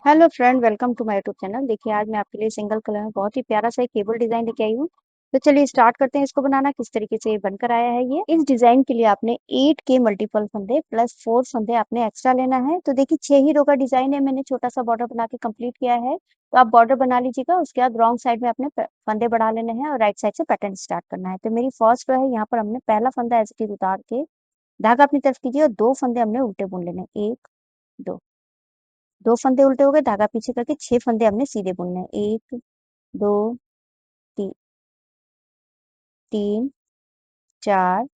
Hello friend, welcome to my YouTube channel. देखिए, आज मैं आपके लिए सिंगल कलर में बहुत ही प्यारा सा एक केबल डिजाइन लेके आई हूँ। तो चलिए स्टार्ट करते हैं इसको बनाना। किस तरीके से ये बनकर आया है ये। इस डिजाइन के लिए आपने 8 के मल्टीपल फंदे प्लस 4 फंदे आपने एक्स्ट्रा लेना है। तो देखिए 6 ही रो का डिजाइन है। मैंने छोटा सा बॉर्डर बना के कंप्लीट किया है। तो आप बॉर्डर बना लीजिएगा। उसके बाद रॉन्ग साइड में अपने फंदे बढ़ा लेने हैं और राइट साइड से पैटर्न स्टार्ट करना है। तो मेरी फर्स्ट रो है, यहाँ पर हमने पहला फंदा ऐसे ही उतार के धागा अपनी तरफ कीजिए और 2 फंदे हमने उल्टे बुन लेने हैं। 1 2 2 फंदे उल्टे हो गए, धागा पीछे करके 6 फंदे हमने सीधे बुनने हैं। 1 2 3 3 4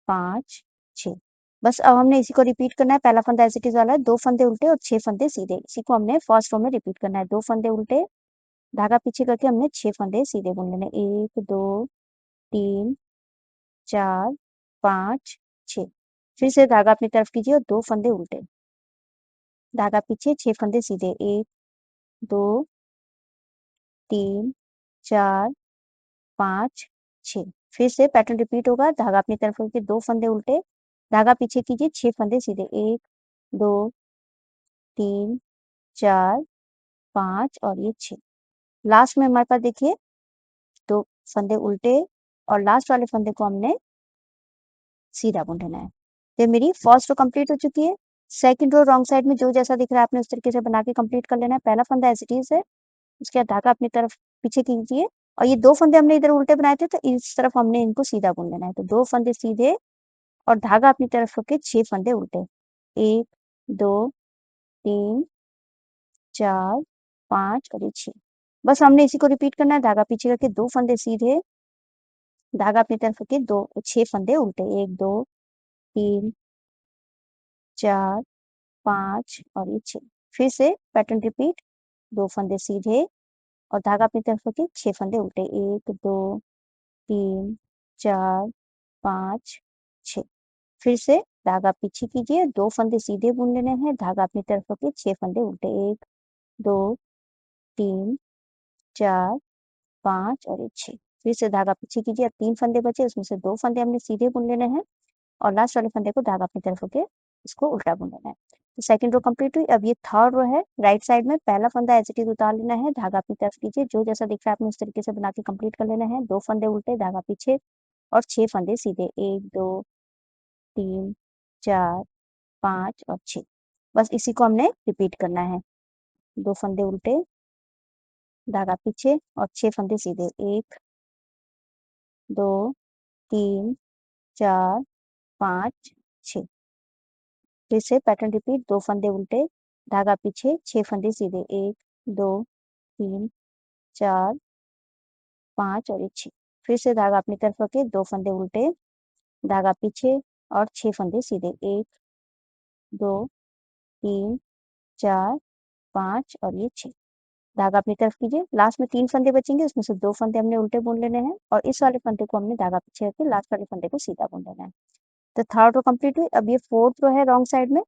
5 6। बस अब हमने इसी को रिपीट करना है। पहला फंदा एज इट इज वाला है, 2 फंदे उल्टे और 6 फंदे सीधे। इसी को हमने फर्स्ट रो में रिपीट करना है। 2 फंदे उल्टे, धागा पीछे करके हमने 6 फंदे सीधे बुन लेने। 1 2 3 4 5 6। फिर से धागा अपनी तरफ कीजिए और 2 फंदे उल्टे, धागा पीछे 6 फंदे सीधे। 1 2 3 4 5 6। फिर से पैटर्न रिपीट होगा। धागा अपनी तरफ करके 2 फंदे उल्टे, धागा पीछे कीजिए 6 फंदे सीधे। 1 2 3 4 5 और ये 6। लास्ट में हमारे पास देखिए 2 फंदे उल्टे और लास्ट वाले फंदे को हमने सीधा बुन लेना है। तो मेरी फर्स्ट रो कंप्लीट हो चुकी है। सेकंड रो रॉन्ग साइड में जो जैसा दिख रहा है आपने उस तरीके से बना के कंप्लीट कर लेना है। पहला फंदा एज इट इज है, उसके बाद धागा अपनी तरफ पीछे कीजिए और ये 2 फंदे हमने इधर उल्टे बनाए थे, तो इस तरफ हमने इनको सीधा बुन लेना है। तो 2 फंदे सीधे और धागा अपनी तरफ होके 6 फंदे उल्टे। 1 2 3 4 5 और ये 6। बस हमने इसी को रिपीट करना है। धागा पीछे करके 2 फंदे सीधे, धागा अपनी तरफ होके 6 फंदे उल्टे। 1 2 3 4 5 और ये 6। फिर से पैटर्न रिपीट। 2 फंदे सीधे और धागा अपनी तरफ होके 6 फंदे उल्टे। 1 2 3 4 5 6। फिर से धागा पीछे कीजिए, 2 फंदे सीधे बुन लेने हैं, धागा अपनी तरफ होके 6 फंदे उल्टे। 1 2 3 4 5 और ये 6। फिर से धागा पीछे कीजिए। अब 3 फंदे बचे, उसमें से 2 फंदे हमने सीधे बुन लेने हैं और लास्ट वाले फंदे को धागा अपनी तरफ होके इसको उल्टा बुन लेना है। तो सेकंड रो कंप्लीट हुई। अब ये थर्ड रो है। राइट साइड में पहला फंदा एज इट इज उतार लेना है, धागा अपनी तरफ कीजिए। जो जैसा दिख रहा है आपने उस तरीके से बना के कंप्लीट कर लेना है। 2 फंदे उल्टे, धागा पीछे और 6 फंदे सीधे। 1 2 3 4 5 और 6। बस इसी को हमने रिपीट करना है। 2 फंदे उल्टे, धागा पीछे और 6 फंदे सीधे। 1 2 3 4 5 6। फिर से पैटर्न रिपीट। 2 फंदे उल्टे, धागा पीछे 6 फंदे सीधे। 1 2 3 4 5 और ये 6। फिर से धागा अपनी तरफ रखे, 2 फंदे उल्टे, धागा पीछे और 6 फंदे सीधे। 1 2 3 4 5 और ये 6। धागा अपनी तरफ कीजिए। लास्ट में 3 फंदे बचेंगे, उसमें से 2 फंदे हमने उल्टे बुन लेने हैं और इस वाले फंदे को हमने धागा पीछे रख के लास्ट वाले फंदे को सीधा बुन लेना है। तो थर्ड रो कंप्लीट हुई। अब ये फोर्थ रो है। रॉन्ग साइड में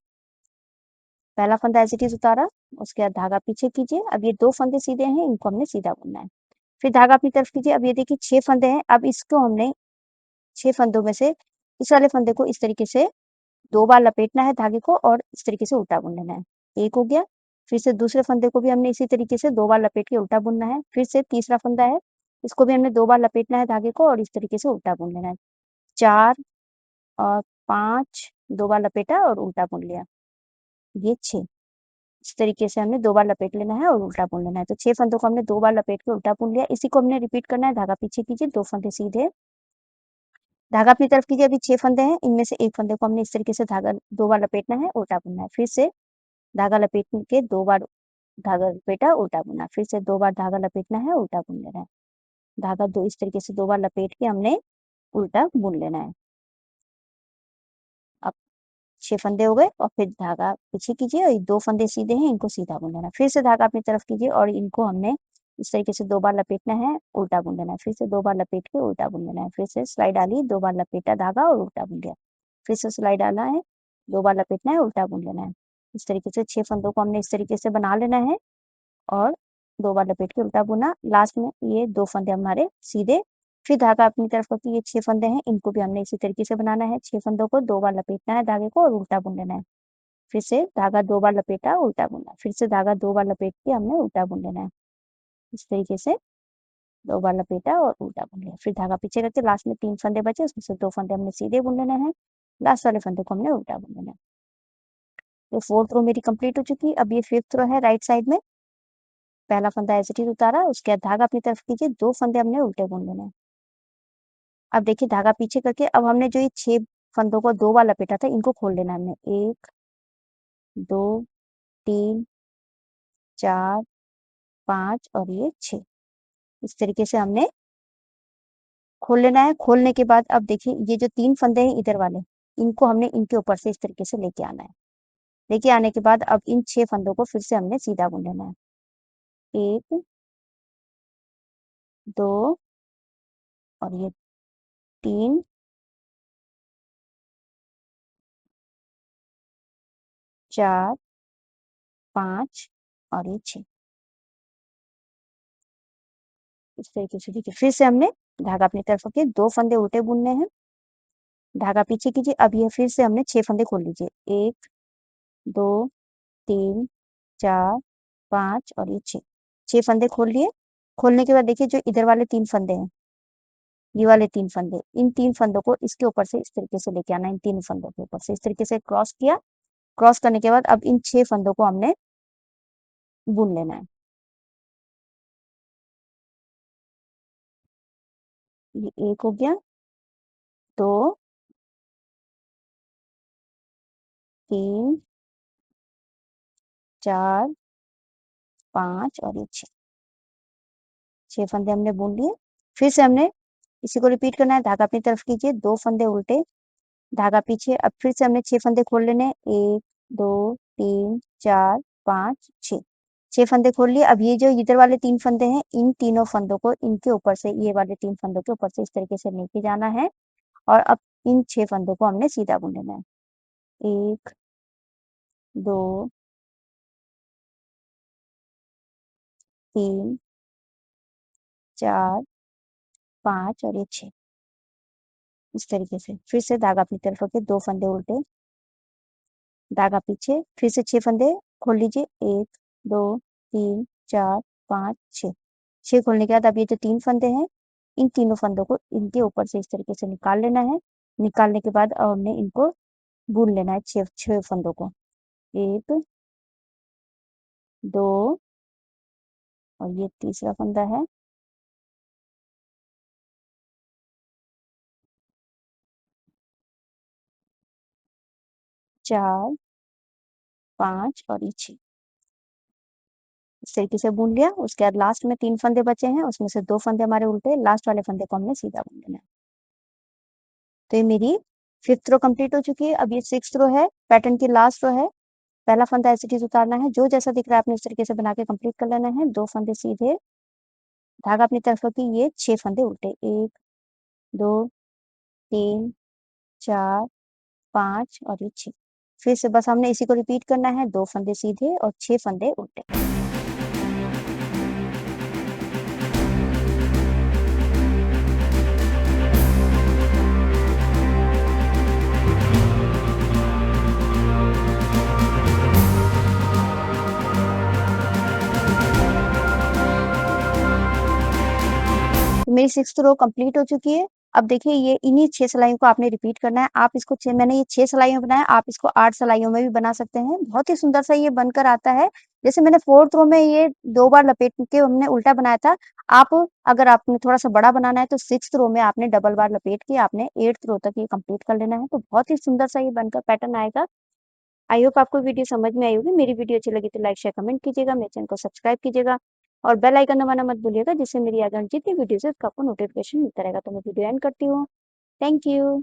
पहला फंदा एज इट इज उतारा, उसके बाद धागा पीछे कीजिए। अब ये 2 फंदे सीधे हैं, इनको हमने सीधा बुनना है। फिर धागा अपनी तरफ कीजिए। अब ये देखिए 6 फंदे हैं। अब इसको हमने 6 फंदों में से इस वाले फंदे को इस तरीके से 2 बार लपेटना है धागे को और इस तरीके से उल्टा बुन लेना है। 1 हो गया। फिर से दूसरे फंदे को भी हमने इसी तरीके से 2 बार लपेट के उल्टा बुनना है। फिर से तीसरा फंदा है, इसको भी हमने 2 बार लपेटना है धागे को और इस तरीके से उल्टा बुन लेना है। 4 और 5, 2 बार लपेटा और उल्टा बुन लिया। ये 6। इस तरीके से हमने 2 बार लपेट लेना है और उल्टा बुन लेना है। तो 6 फंदों को हमने 2 बार लपेट के उल्टा बुन लिया। इसी को हमने रिपीट करना है। धागा पीछे कीजिए, 2 फंदे सीधे, धागा अपनी तरफ कीजिए। अभी 6 फंदे हैं, इनमें से 1 फंदे को हमने इस तरीके से धागा 2 बार लपेटना है, उल्टा बुनना है। फिर से धागा लपेट के 2 बार धागा लपेटा, उल्टा बुना। फिर से 2 बार धागा लपेटना है, उल्टा बुन लेना है। धागा 2 इस तरीके से 2 बार लपेट के हमने उल्टा बुन लेना है। अब 6 फंदे हो गए और फिर धागा पीछे कीजिए और 2 फंदे सीधे हैं, इनको सीधा बुन लेना है। फिर से धागा अपनी तरफ कीजिए और इनको हमने इस तरीके से 2 बार लपेटना है, उल्टा बुन लेना है। फिर से 2 बार लपेट के उल्टा बुन लेना है। फिर से सिलाई डाली, 2 बार लपेटा धागा और उल्टा बुन लिया। फिर से सिलाई डालना है, 2 बार लपेटना है, उल्टा बुन लेना है। इस तरीके से 6 फंदों को हमने इस तरीके से बना लेना है और 2 बार लपेट के उल्टा बुना। लास्ट में ये 2 फंदे हमारे सीधे। फिर धागा अपनी तरफ करके ये 6 फंदे हैं, इनको भी हमने इसी तरीके से बनाना है। 6 फंदों को 2 बार लपेटना है धागे को और उल्टा बुन लेना है। फिर से धागा 2 बार लपेटा, उल्टा बुना, फिर से धागा 2 बार लपेट के हमने उल्टा बुन लेना है। इस तरीके से 2 बार लपेटा और उल्टा बुन लिया। फिर धागा पीछे करके लास्ट में 3 फंदे बचे, उसमें से 2 फंदे हमने सीधे बुन लेने हैं, लास्ट वाले फंदे को हमने उल्टा बुन लेना है। तो 4th रो मेरी कंप्लीट हो चुकी है। अब ये 5th रो है राइट साइड में। पहला फंदा एज इट इज उतारा, उसके बाद धागा अपनी तरफ कीजिए, 2 फंदे हमने उल्टे बुन लेने हैं। अब देखिए धागा पीछे करके अब हमने जो ये 6 फंदों को 2 बार लपेटा था, इनको खोल लेना है हमने। 1, 2, 3, 4, 5 और ये 6। इस तरीके से हमने खोल लेना है। खोलने के बाद अब देखिए ये जो 3 फंदे हैं इधर वाले, इनको हमने इनके ऊपर से इस तरीके से लेके आना है। लेके आने के बाद अब इन 6 फंदों को फिर से हमने सीधा बुन लेना है। 1, 2 और ये 3, 4, 5 और ये 6। इस तरीके से देखिए फिर से हमने धागा अपनी तरफ के 2 फंदे उल्टे बुनने हैं। धागा पीछे कीजिए। अब ये फिर से हमने 6 फंदे खोल लीजिए। 1, 2, 3, 4, 5 और ये 6। 6 फंदे खोल लिए। खोलने के बाद देखिए जो इधर वाले 3 फंदे हैं, ये वाले 3 फंदे, इन 3 फंदों को इसके ऊपर से इस तरीके से लेके आना है। इन 3 फंदों के ऊपर से इस तरीके से क्रॉस किया। क्रॉस करने के बाद अब इन 6 फंदों को हमने बुन लेना है। ये 1 हो गया, 2, 3, 4, 5 और ये 6। 6 फंदे हमने बुन लिए। फिर से हमने इसी को रिपीट करना है। धागा अपनी तरफ कीजिए, 2 फंदे उल्टे, धागा पीछे। अब फिर से हमने 6 फंदे खोल लेने हैं। 1, 2, 3, 4, 5, 6। 6 फंदे खोल लिए। अब ये जो इधर वाले 3 फंदे हैं, इन तीनों फंदों को इनके ऊपर से, ये वाले 3 फंदों के ऊपर से इस तरीके से लेके जाना है और अब इन 6 फंदों को हमने सीधा बुन लेना है। 1, 2, 3, 4, 5 और ये 6। इस तरीके से फिर से धागा अपनी तरफ के 2 फंदे उल्टे, धागा पीछे, फिर से 6 फंदे खोल लीजिए। 1, 2, 3, 4, 5, 6। 6 खोलने के बाद अब ये जो 3 फंदे हैं, इन तीनों फंदों को इनके ऊपर से इस तरीके से निकाल लेना है। निकालने के बाद अब हमने इनको बुन लेना है 6 फंदों को। 1, 2 और ये तीसरा फंदा है, 4, 5 और ये 6। इस तरीके से बुन लिया। उसके बाद लास्ट में 3 फंदे बचे हैं, उसमें से 2 फंदे हमारे उल्टे, लास्ट वाले फंदे को हमने सीधा बुन लेना है। तो ये मेरी 5th रो कंप्लीट हो चुकी है। अब ये 6th रो है, पैटर्न की लास्ट रो है। पहला फंदा एज इट इज उतारना है, जो जैसा दिख रहा है आपने उस तरीके से बना के कंप्लीट कर लेना है। 2 फंदे सीधे, धागा अपनी तरफ की, ये 6 फंदे उल्टे। 1, 2, 3, 4, 5 और ये 6। फिर से बस हमने इसी को रिपीट करना है। 2 फंदे सीधे और 6 फंदे उल्टे। तो मेरी 6th रो कंप्लीट हो चुकी है। अब देखिए ये इन्हीं 6 सिलाइयों को आपने रिपीट करना है। आप इसको मैंने ये 6 सिलाइयों में बनाया, आप इसको 8 सिलाइयों में भी बना सकते हैं। बहुत ही सुंदर सा ये बनकर आता है। जैसे मैंने 4th रो में ये 2 बार लपेट के हमने उल्टा बनाया था। आप अगर आपने थोड़ा-सा बड़ा बनाना है तो 6th रो में आपने डबल बार लपेट के आपने 8th रो तक ये कंप्लीट कर लेना है। तो बहुत ही सुंदर सा ये बनकर पैटर्न आएगा। आई होप आपको वीडियो समझ में आई होगी। मेरी वीडियो अच्छी लगी तो लाइक, शेयर, कमेंट कीजिएगा। मेरे चैनल को सब्सक्राइब कीजिएगा और बेल आइकन दबाना मत भूलिएगा, जिससे मेरी आगे जितनी वीडियोज़ है उसका आपको नोटिफिकेशन मिलता रहेगा। तो मैं वीडियो एंड करती हूँ। Thank you.